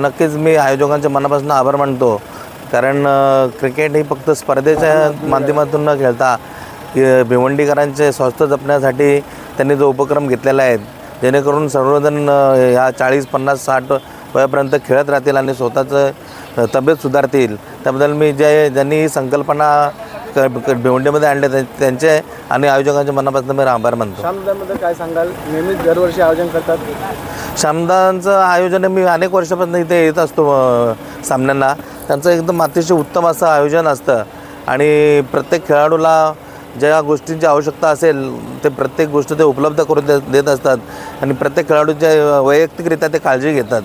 नक्कीच मी आयोजकांच्या मनापासून आभार मानतो, कारण क्रिकेट ही फक्त स्पर्धेच्या माध्यमातून न खेळता भिवंडीकरांचे स्वास्थ्य जपण्यासाठी त्यांनी जो उपक्रम घेतलेला आहे, जेणेकरून सर्वजण ह्या 40, 50, 60 वयापर्यंत खेळत राहतील आणि स्वतःचं तब्येत सुधारतील, त्याबद्दल मी ज्यांनी ही संकल्पना भिवंडीमध्ये आणले त्यांचे आणि आयोजकांच्या मनापासून मी आभार मानतो. श्यामदानबद्दल काय सांगाल? नेहमीच दरवर्षी आयोजन करतात. श्यामदानचं आयोजन मी अनेक वर्षापासून इथे येत असतो सामन्यांना. त्यांचं एकदम अतिशय उत्तम असं आयोजन असतं आणि प्रत्येक खेळाडूला ज्या गोष्टींची आवश्यकता असेल ते प्रत्येक गोष्ट ते उपलब्ध करून देत असतात आणि प्रत्येक खेळाडूच्या वैयक्तिकरित्या ते काळजी घेतात.